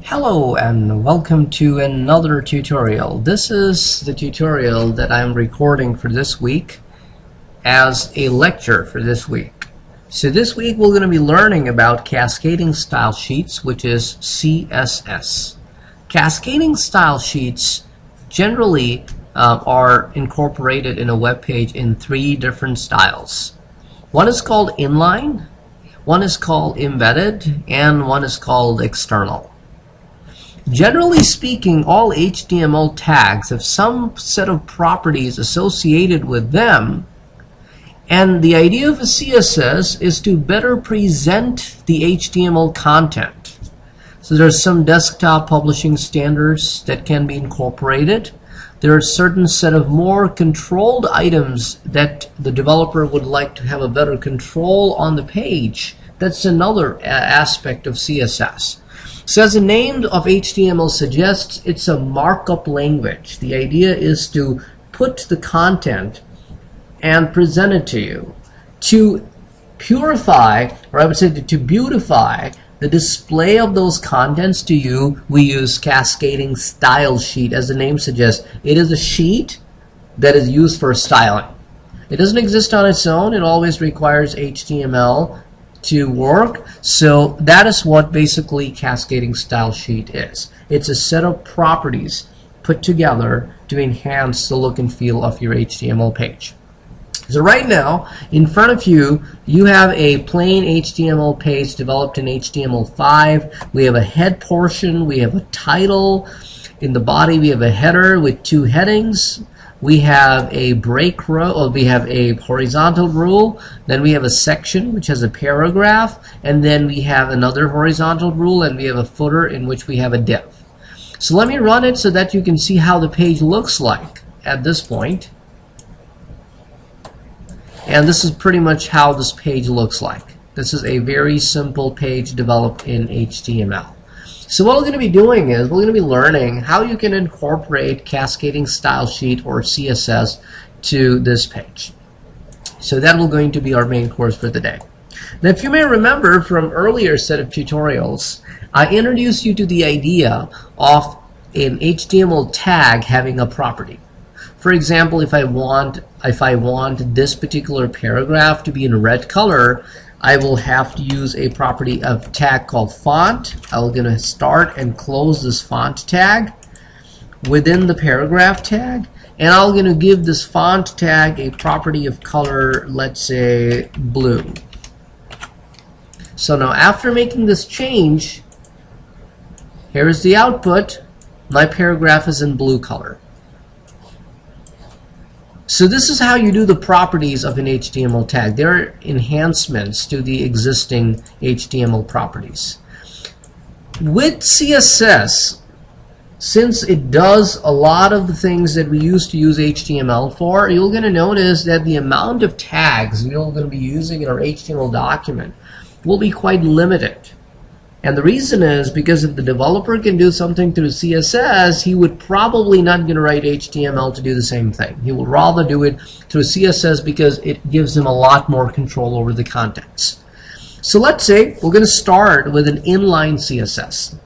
Hello and welcome to another tutorial. This is the tutorial that I'm recording for this week as a lecture for this week. So this week we're going to be learning about cascading style sheets, which is CSS. Cascading style sheets generally are incorporated in a web page in three different styles. One is called inline, one is called embedded, and one is called external. Generally speaking, all HTML tags have some set of properties associated with them, and the idea of a CSS is to better present the HTML content. So there's some desktop publishing standards that can be incorporated. There are certain set of more controlled items that the developer would like to have a better control on the page. That's another aspect of CSS. So as the name of HTML suggests, it's a markup language. The idea is to put the content and present it to you. To purify, or I would say to beautify the display of those contents to you, we use cascading style sheet. As the name suggests, it is a sheet that is used for styling. It doesn't exist on its own. It always requires HTML to work. So that is what basically cascading style sheet is. It's a set of properties put together to enhance the look and feel of your HTML page. So right now in front of you, you have a plain HTML page developed in HTML5. We have a head portion, we have a title. In the body we have a header with two headings. We have a break row, or we have a horizontal rule, then we have a section which has a paragraph, and then we have another horizontal rule, and we have a footer in which we have a div. So let me run it so that you can see how the page looks like at this point. And this is pretty much how this page looks like. This is a very simple page developed in HTML. So what we're going to be doing is we're going to be learning how you can incorporate cascading style sheet or CSS to this page. So that will going to be our main course for the day. Now if you may remember from earlier set of tutorials, I introduced you to the idea of an HTML tag having a property. For example, if I want this particular paragraph to be in red color, I will have to use a property of tag called font. I'm going to start and close this font tag within the paragraph tag, and I'm going to give this font tag a property of color, let's say blue. So now after making this change, here is the output. My paragraph is in blue color. So this is how you do the properties of an HTML tag. There are enhancements to the existing HTML properties. With CSS, since it does a lot of the things that we used to use HTML for, you're going to notice that the amount of tags we're going to be using in our HTML document will be quite limited. And the reason is because if the developer can do something through CSS, he would probably not going to write HTML to do the same thing. He would rather do it through CSS because it gives him a lot more control over the contents. So let's say we're going to start with an inline CSS.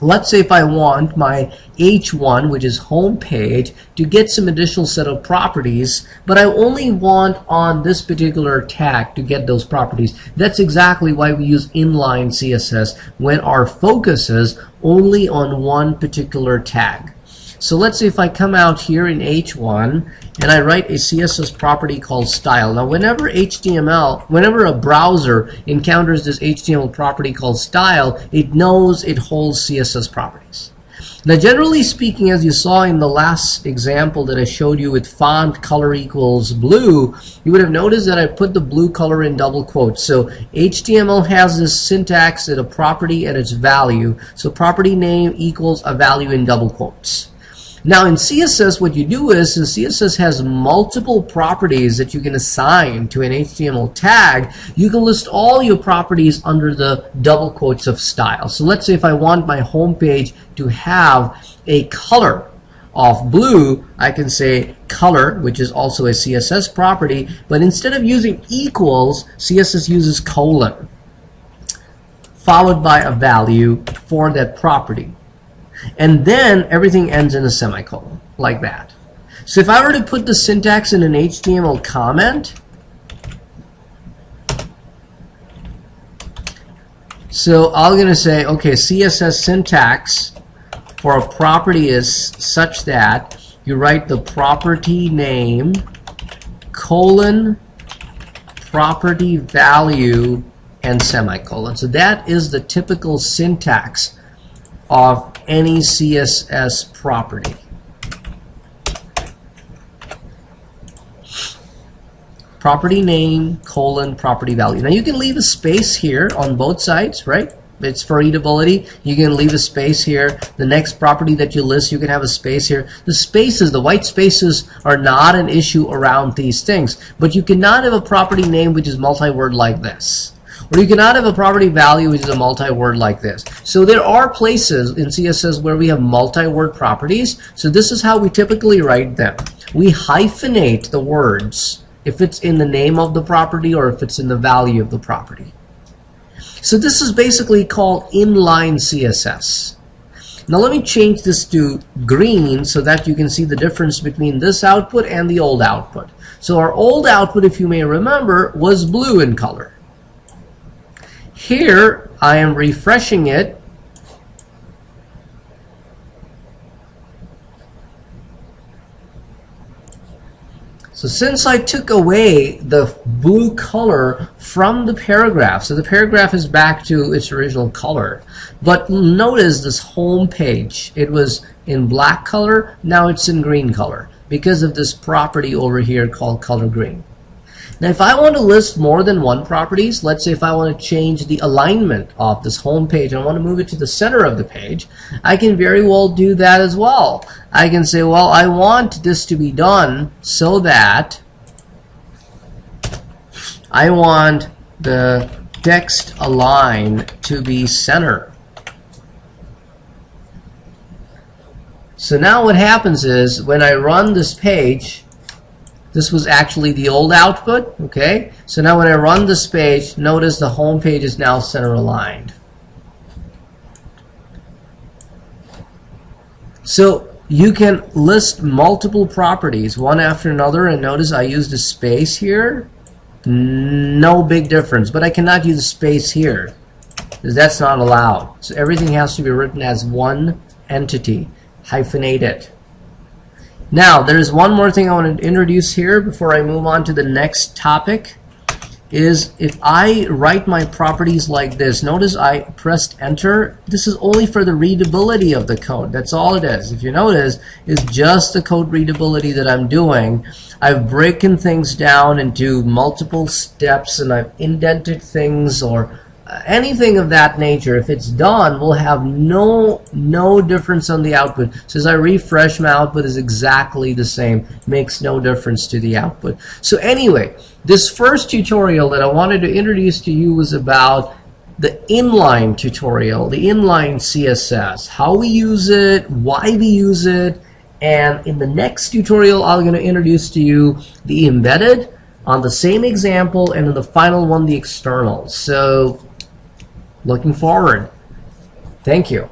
Let's say if I want my H1, which is home page, to get some additional set of properties, but I only want on this particular tag to get those properties. That's exactly why we use inline CSS when our focus is only on one particular tag. So let's say if I come out here in H1 and I write a CSS property called style. Now whenever a browser encounters this HTML property called style, it knows it holds CSS properties. Now generally speaking, as you saw in the last example that I showed you with font color equals blue, you would have noticed that I put the blue color in double quotes. So HTML has this syntax that a property and its value. So property name equals a value in double quotes. Now in CSS, what you do is, since CSS has multiple properties that you can assign to an HTML tag, you can list all your properties under the double quotes of style. So let's say if I want my home page to have a color of blue, I can say color, which is also a CSS property, but instead of using equals, CSS uses colon. followed by a value for that property. And then everything ends in a semicolon, like that. So if I were to put the syntax in an HTML comment, so I'm going to say, okay, CSS syntax for a property is such that you write the property name colon property value and semicolon. So that is the typical syntax of any CSS property. Property name colon property value. Now you can leave a space here on both sides, right? It's for readability. You can leave a space here. The next property that you list, you can have a space here. The spaces, the white spaces, are not an issue around these things. But you cannot have a property name which is multi-word like this. Or you cannot have a property value which is a multi-word like this. So there are places in CSS where we have multi-word properties. So this is how we typically write them. We hyphenate the words if it's in the name of the property or if it's in the value of the property. So this is basically called inline CSS. Now let me change this to green so that you can see the difference between this output and the old output. So our old output, if you may remember, was blue in color. Here I am refreshing it. So since I took away the blue color from the paragraph, so the paragraph is back to its original color. But notice this home page, it was in black color, now it's in green color because of this property over here called color green. Now if I want to list more than one properties, let's say if I want to change the alignment of this home page and I want to move it to the center of the page, I can very well do that as well. I can say, well, I want this to be done so that I want the text align to be center. So now what happens is when I run this page, this was actually the old output, okay? So now when I run this page, notice the home page is now center aligned. So you can list multiple properties one after another, and notice I used a space here. No big difference, but I cannot use a space here because that's not allowed. So everything has to be written as one entity. Hyphenate it. Now, there's one more thing I want to introduce here before I move on to the next topic, is if I write my properties like this, notice I pressed enter. This is only for the readability of the code. That's all it is. If you notice, it's just the code readability that I'm doing. I've broken things down into multiple steps and I've indented things or anything of that nature. If it's done, we'll have no difference on the output. So as I refresh, my output is exactly the same. Makes no difference to the output. So anyway, this first tutorial that I wanted to introduce to you was about the inline tutorial, the inline CSS, how we use it, why we use it, and in the next tutorial I'm going to introduce to you the embedded on the same example, and in the final one the external. So looking forward. Thank you.